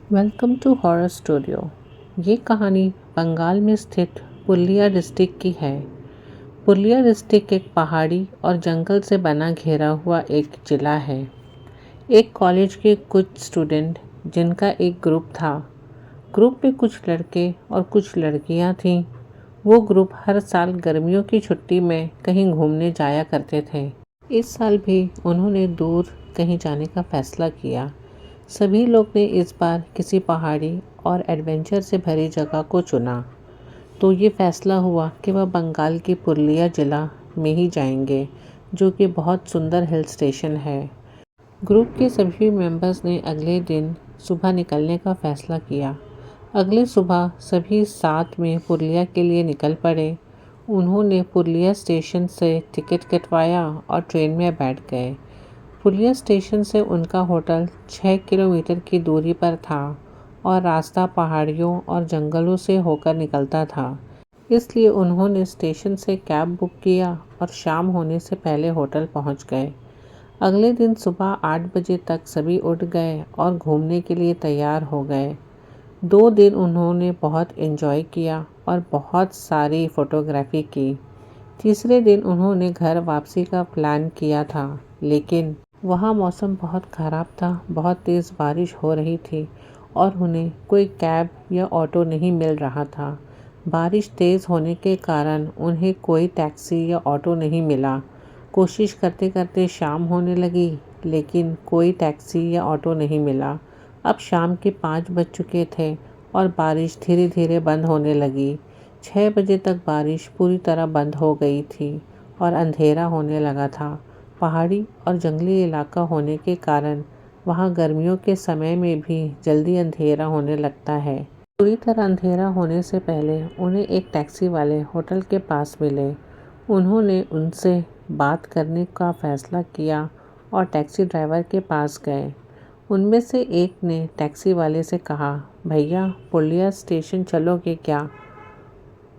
Welcome to horror studio. ये कहानी बंगाल में स्थित पुरुलिया डिस्ट्रिक्ट की है। पुरुलिया डिस्ट्रिक्ट एक पहाड़ी और जंगल से बना घिरा हुआ एक जिला है। एक कॉलेज के कुछ स्टूडेंट जिनका एक ग्रुप था। ग्रुप में कुछ लड़के और कुछ लड़कियां थीं। वो ग्रुप हर साल गर्मियों की छुट्टी में कहीं घूमने जाया करते थे। इस साल भी उन्होंने दूर कहीं जाने का फैसला किया। सभी लोग ने इस बार किसी पहाड़ी और एडवेंचर से भरी जगह को चुना। तो ये फैसला हुआ कि वह बंगाल के पुरुलिया जिला में ही जाएंगे, जो कि बहुत सुंदर हिल स्टेशन है। ग्रुप के सभी मेंबर्स ने अगले दिन सुबह निकलने का फैसला किया। अगले सुबह सभी साथ में पुरुलिया के लिए निकल पड़े। उन्होंने पुरुलिया स्टेशन से टिकट कटवाया और ट्रेन में बैठ गए। पुलिया स्टेशन से उनका होटल 6 किलोमीटर की दूरी पर था और रास्ता पहाड़ियों और जंगलों से होकर निकलता था। इसलिए उन्होंने स्टेशन से कैब बुक किया और शाम होने से पहले होटल पहुंच गए। अगले दिन सुबह 8 बजे तक सभी उठ गए और घूमने के लिए तैयार हो गए। 2 दिन उन्होंने बहुत एंजॉय किया और बहुत सारी फोटोग्राफी की। तीसरे दिन उन्होंने घर वापसी का प्लान किया था, लेकिन वहाँ मौसम बहुत ख़राब था। बहुत तेज़ बारिश हो रही थी और उन्हें कोई कैब या ऑटो नहीं मिल रहा था। बारिश तेज़ होने के कारण उन्हें कोई टैक्सी या ऑटो नहीं मिला। कोशिश करते करते शाम होने लगी, लेकिन कोई टैक्सी या ऑटो नहीं मिला। अब शाम के 5 बज चुके थे और बारिश धीरे धीरे बंद होने लगी। 6 बजे तक बारिश पूरी तरह बंद हो गई थी और अंधेरा होने लगा था। पहाड़ी और जंगली इलाका होने के कारण वहाँ गर्मियों के समय में भी जल्दी अंधेरा होने लगता है। पूरी तरह अंधेरा होने से पहले उन्हें एक टैक्सी वाले होटल के पास मिले। उन्होंने उनसे बात करने का फैसला किया और टैक्सी ड्राइवर के पास गए। उनमें से एक ने टैक्सी वाले से कहा, भैया पुरुलिया स्टेशन चलोगे क्या?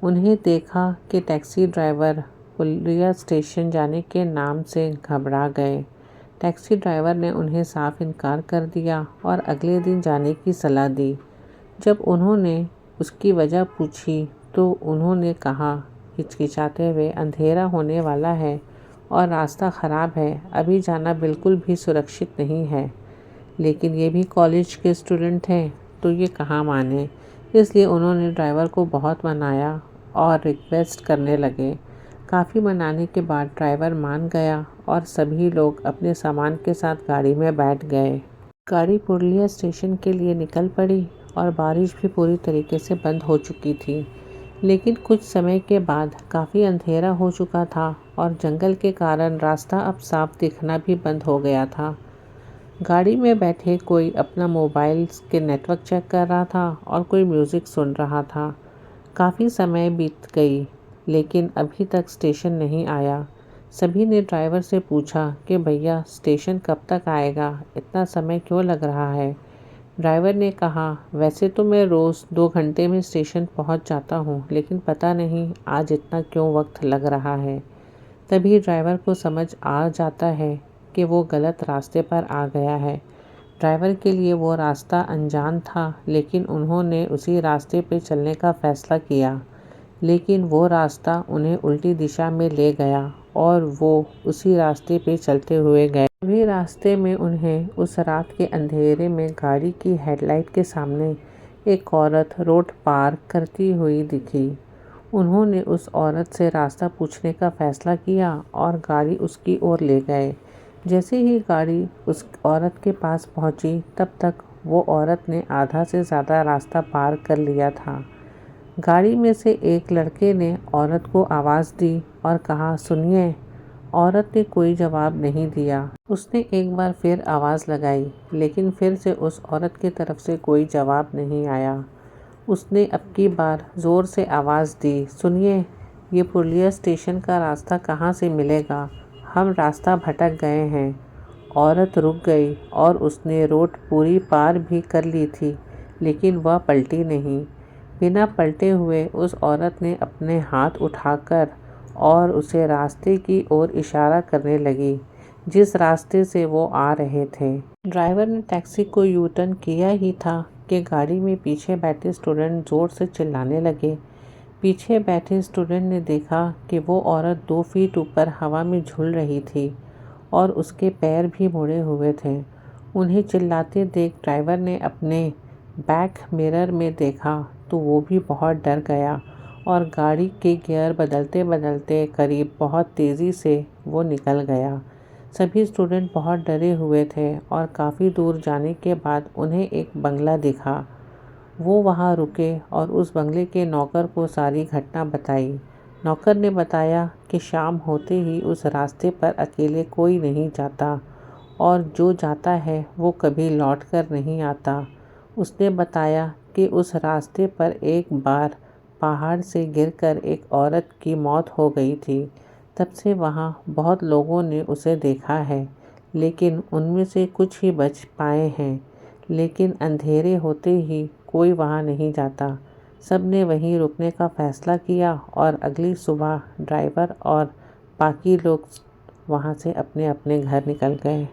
उन्हें देखा कि टैक्सी ड्राइवर पुरुलिया स्टेशन जाने के नाम से घबरा गए। टैक्सी ड्राइवर ने उन्हें साफ इनकार कर दिया और अगले दिन जाने की सलाह दी। जब उन्होंने उसकी वजह पूछी तो उन्होंने कहा हिचकिचाते हुए, अंधेरा होने वाला है और रास्ता ख़राब है, अभी जाना बिल्कुल भी सुरक्षित नहीं है। लेकिन ये भी कॉलेज के स्टूडेंट हैं तो ये कहाँ माने। इसलिए उन्होंने ड्राइवर को बहुत मनाया और रिक्वेस्ट करने लगे। काफ़ी मनाने के बाद ड्राइवर मान गया और सभी लोग अपने सामान के साथ गाड़ी में बैठ गए। गाड़ी पुरुलिया स्टेशन के लिए निकल पड़ी और बारिश भी पूरी तरीके से बंद हो चुकी थी। लेकिन कुछ समय के बाद काफ़ी अंधेरा हो चुका था और जंगल के कारण रास्ता अब साफ दिखना भी बंद हो गया था। गाड़ी में बैठे कोई अपना मोबाइल के नेटवर्क चेक कर रहा था और कोई म्यूज़िक सुन रहा था। काफ़ी समय बीत गई, लेकिन अभी तक स्टेशन नहीं आया। सभी ने ड्राइवर से पूछा कि भैया स्टेशन कब तक आएगा, इतना समय क्यों लग रहा है? ड्राइवर ने कहा, वैसे तो मैं रोज़ 2 घंटे में स्टेशन पहुंच जाता हूं, लेकिन पता नहीं आज इतना क्यों वक्त लग रहा है। तभी ड्राइवर को समझ आ जाता है कि वो गलत रास्ते पर आ गया है। ड्राइवर के लिए वो रास्ता अनजान था, लेकिन उन्होंने उसी रास्ते पे चलने का फ़ैसला किया। लेकिन वो रास्ता उन्हें उल्टी दिशा में ले गया और वो उसी रास्ते पे चलते हुए गए। अभी रास्ते में उन्हें उस रात के अंधेरे में गाड़ी की हेडलाइट के सामने एक औरत रोड पार करती हुई दिखी। उन्होंने उस औरत से रास्ता पूछने का फ़ैसला किया और गाड़ी उसकी ओर ले गए। जैसे ही गाड़ी उस औरत के पास पहुंची, तब तक वो औरत ने आधा से ज़्यादा रास्ता पार कर लिया था। गाड़ी में से एक लड़के ने औरत को आवाज़ दी और कहा, सुनिए। औरत ने कोई जवाब नहीं दिया। उसने एक बार फिर आवाज़ लगाई, लेकिन फिर से उस औरत की तरफ से कोई जवाब नहीं आया। उसने अब की बार ज़ोर से आवाज़ दी, सुनिए, ये पुरुलिया स्टेशन का रास्ता कहाँ से मिलेगा? हम रास्ता भटक गए हैं। औरत रुक गई और उसने रोड पूरी पार भी कर ली थी, लेकिन वह पलटी नहीं। बिना पलटे हुए उस औरत ने अपने हाथ उठाकर और उसे रास्ते की ओर इशारा करने लगी, जिस रास्ते से वो आ रहे थे। ड्राइवर ने टैक्सी को यू टर्न किया ही था कि गाड़ी में पीछे बैठे स्टूडेंट ज़ोर से चिल्लाने लगे। पीछे बैठे स्टूडेंट ने देखा कि वो औरत 2 फीट ऊपर हवा में झूल रही थी और उसके पैर भी मुड़े हुए थे। उन्हें चिल्लाते देख ड्राइवर ने अपने बैक मिरर में देखा तो वो भी बहुत डर गया और गाड़ी के गियर बदलते बदलते करीब बहुत तेज़ी से वो निकल गया। सभी स्टूडेंट बहुत डरे हुए थे और काफ़ी दूर जाने के बाद उन्हें एक बंगला दिखा। वो वहाँ रुके और उस बंगले के नौकर को सारी घटना बताई। नौकर ने बताया कि शाम होते ही उस रास्ते पर अकेले कोई नहीं जाता और जो जाता है वो कभी लौट कर नहीं आता। उसने बताया कि उस रास्ते पर एक बार पहाड़ से गिरकर एक औरत की मौत हो गई थी। तब से वहाँ बहुत लोगों ने उसे देखा है, लेकिन उनमें से कुछ ही बच पाए हैं। लेकिन अंधेरे होते ही कोई वहाँ नहीं जाता। सब ने वहीं रुकने का फ़ैसला किया और अगली सुबह ड्राइवर और बाकी लोग वहाँ से अपने अपने घर निकल गए।